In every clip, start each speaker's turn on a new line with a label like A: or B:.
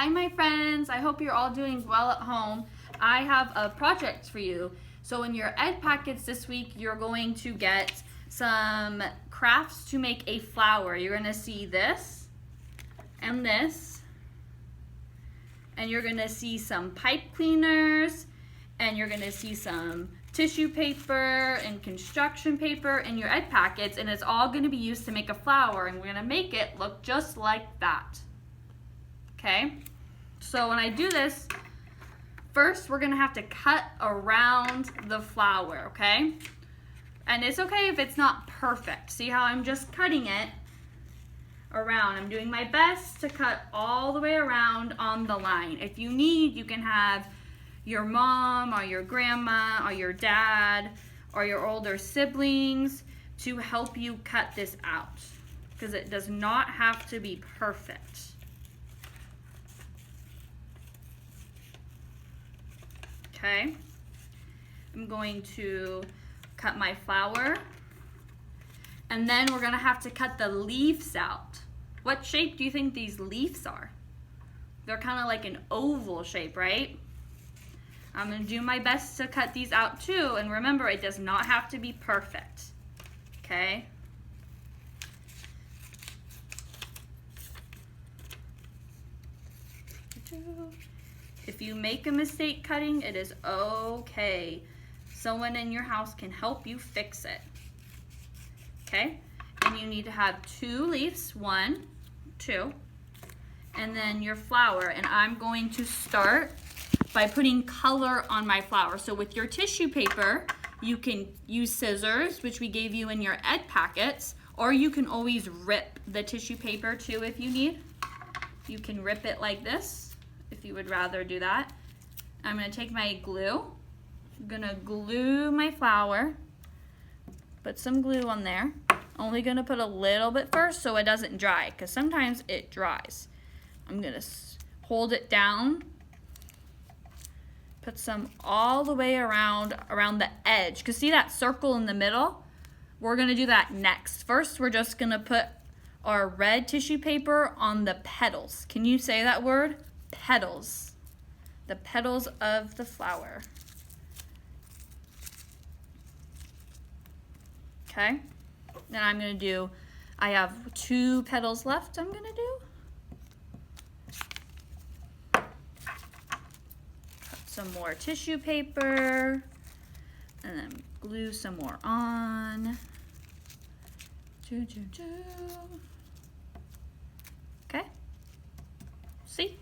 A: Hi my friends, I hope you're all doing well at home. I have a project for you. So in your ed packets this week, you're going to get some crafts to make a flower. You're gonna see this and this, and you're gonna see some pipe cleaners, and you're gonna see some tissue paper and construction paper in your ed packets, and it's all gonna be used to make a flower, and we're gonna make it look just like that. Okay, so when I do this, first we're gonna have to cut around the flower, okay? And it's okay if it's not perfect. See how I'm just cutting it around. I'm doing my best to cut all the way around on the line. If you need, you can have your mom or your grandma or your dad or your older siblings to help you cut this out, because it does not have to be perfect. Okay, I'm going to cut my flower, and then we're gonna have to cut the leaves out. What shape do you think these leaves are? They're kind of like an oval shape, right? I'm gonna do my best to cut these out too, and remember, it does not have to be perfect, okay? If you make a mistake cutting, it is okay. Someone in your house can help you fix it. Okay? And you need to have 2 leaves, 1, 2, and then your flower. And I'm going to start by putting color on my flower. So with your tissue paper, you can use scissors, which we gave you in your ed packets, or you can always rip the tissue paper too if you need. You can rip it like this, if you would rather do that. I'm gonna take my glue. I'm gonna glue my flower. Put some glue on there. Only gonna put a little bit first so it doesn't dry, because sometimes it dries. I'm gonna hold it down. Put some all the way around the edge. Because see that circle in the middle? We're gonna do that next. First, we're just gonna put our red tissue paper on the petals. Can you say that word? Petals. The petals of the flower. Okay. Then I'm gonna do, I have 2 petals left I'm gonna do. Put some more tissue paper, and then glue some more on. Okay. See?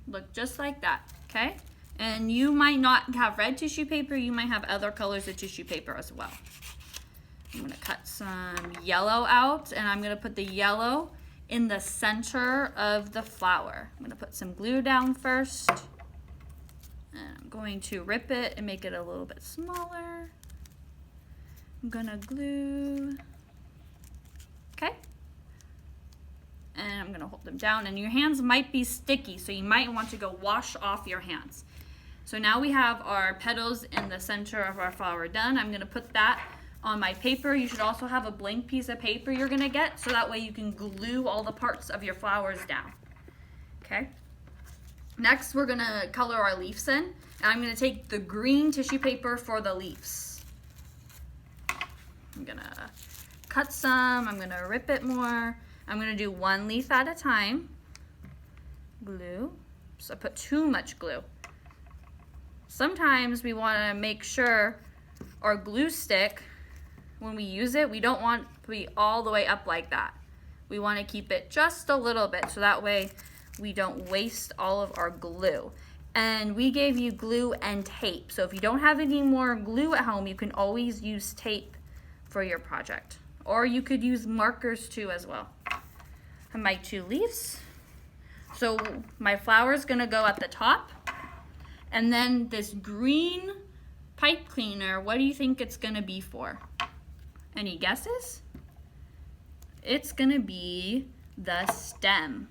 A: Look just like that, okay? And you might not have red tissue paper, you might have other colors of tissue paper as well. I'm gonna cut some yellow out, and I'm gonna put the yellow in the center of the flower. I'm gonna put some glue down first, and I'm going to rip it and make it a little bit smaller. I'm gonna glue, okay? And I'm gonna hold them down, and your hands might be sticky, so you might want to go wash off your hands. So now we have our petals in the center of our flower done. I'm gonna put that on my paper. You should also have a blank piece of paper you're gonna get, so that way you can glue all the parts of your flowers down, okay? Next, we're gonna color our leaves in, and I'm gonna take the green tissue paper for the leaves. I'm gonna cut some, I'm gonna rip it more. I'm gonna do 1 leaf at a time. Glue. So I put too much glue. Sometimes we wanna make sure our glue stick, when we use it, we don't want to be all the way up like that. We wanna keep it just a little bit, so that way we don't waste all of our glue. And we gave you glue and tape. So if you don't have any more glue at home, you can always use tape for your project. Or you could use markers too as well. And my 2 leaves. So my flower is gonna go at the top. And then this green pipe cleaner, what do you think it's gonna be for? Any guesses? It's gonna be the stem.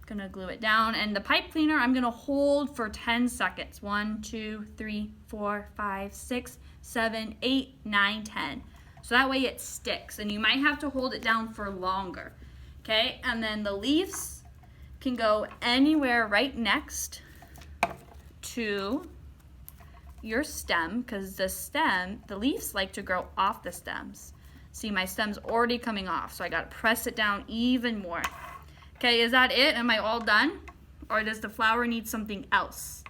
A: Gonna glue it down, and the pipe cleaner I'm gonna hold for 10 seconds. 1, 2, 3, 4, 5, 6, 7, 8, 9, 10. So that way it sticks, and you might have to hold it down for longer. Okay, and then the leaves, can go anywhere right next to your stem, because the leaves like to grow off the stems. See, my stem's already coming off, so I gotta press it down even more. Okay, is that it? Am I all done? Or does the flower need something else?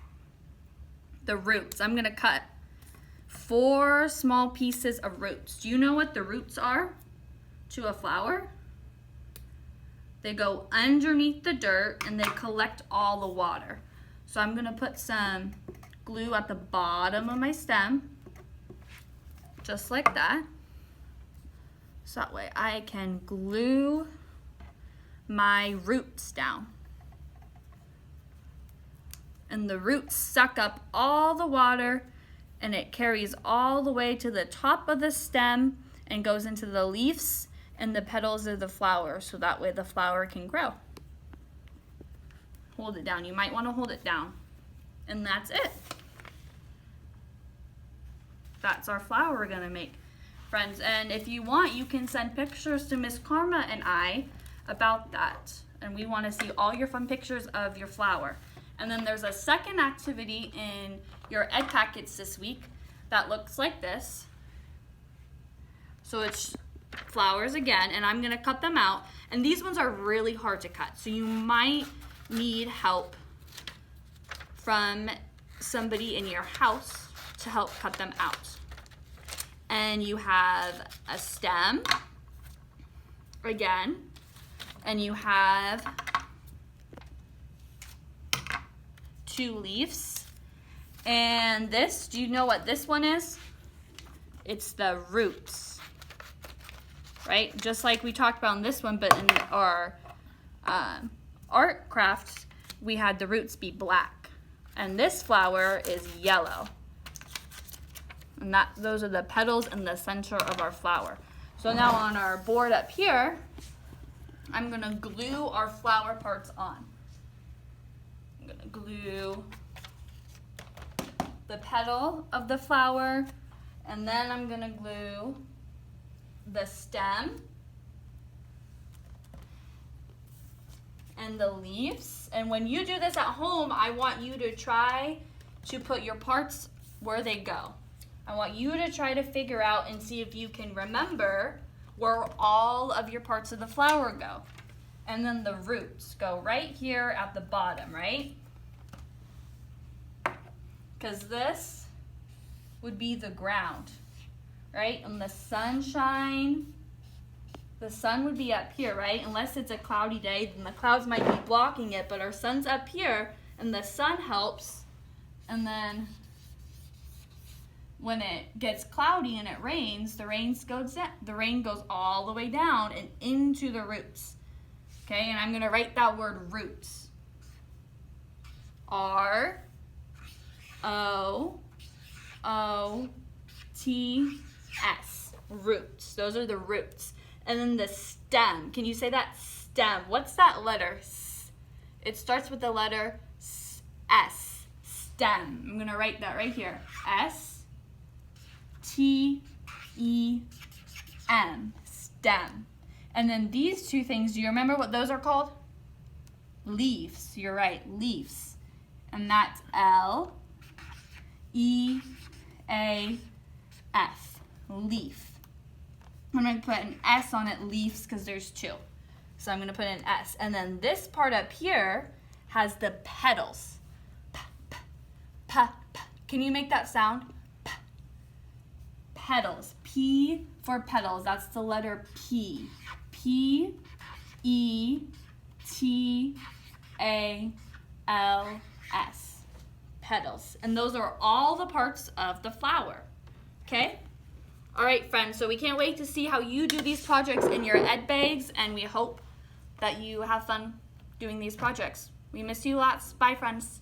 A: The roots. I'm gonna cut 4 small pieces of roots. Do you know what the roots are to a flower? They go underneath the dirt and they collect all the water. So I'm gonna put some glue at the bottom of my stem, just like that. So that way I can glue my roots down. And the roots suck up all the water and it carries all the way to the top of the stem and goes into the leaves and the petals of the flower, so that way the flower can grow. Hold it down. You might want to hold it down. And that's it. That's our flower we're going to make, friends. And if you want, you can send pictures to Miss Karma and I about that. And we want to see all your fun pictures of your flower. And then there's a second activity in your ed packets this week that looks like this. So it's flowers again, and I'm gonna cut them out. And these ones are really hard to cut, so you might need help from somebody in your house to help cut them out. And you have a stem again, and you have 2 leaves. And this, do you know what this one is? It's the roots, right? Just like we talked about in this one, but in our art craft, we had the roots be black. And this flower is yellow. And those are the petals in the center of our flower. So now on our board up here, I'm gonna glue our flower parts on. I'm gonna glue the petal of the flower, and then I'm gonna glue the stem and the leaves. And when you do this at home, I want you to try to put your parts where they go. I want you to try to figure out and see if you can remember where all of your parts of the flower go. And then the roots go right here at the bottom, right? Because this would be the ground, right? And the sunshine, the sun would be up here, right? Unless it's a cloudy day, then the clouds might be blocking it, but our sun's up here and the sun helps. And then when it gets cloudy and it rains, the rain goes all the way down and into the roots. Okay, and I'm gonna write that word roots. R-O-O-T-S, roots. Those are the roots. And then the stem, can you say that? Stem. What's that letter? S. It starts with the letter S, stem. I'm gonna write that right here. S-T-E-M, stem. And then these 2 things, do you remember what those are called? Leaves. You're right, leaves. And that's L-E-A-F, leaf. I'm going to put an S on it, leaves, because there's 2. So I'm going to put an S. And then this part up here has the petals. P, p, p, p. Can you make that sound? P. Petals. P for petals. That's the letter P. P-E-T-A-L-S. Petals. And those are all the parts of the flower. Okay? All right, friends. So we can't wait to see how you do these projects in your ed bags, and we hope that you have fun doing these projects. We miss you lots. Bye, friends.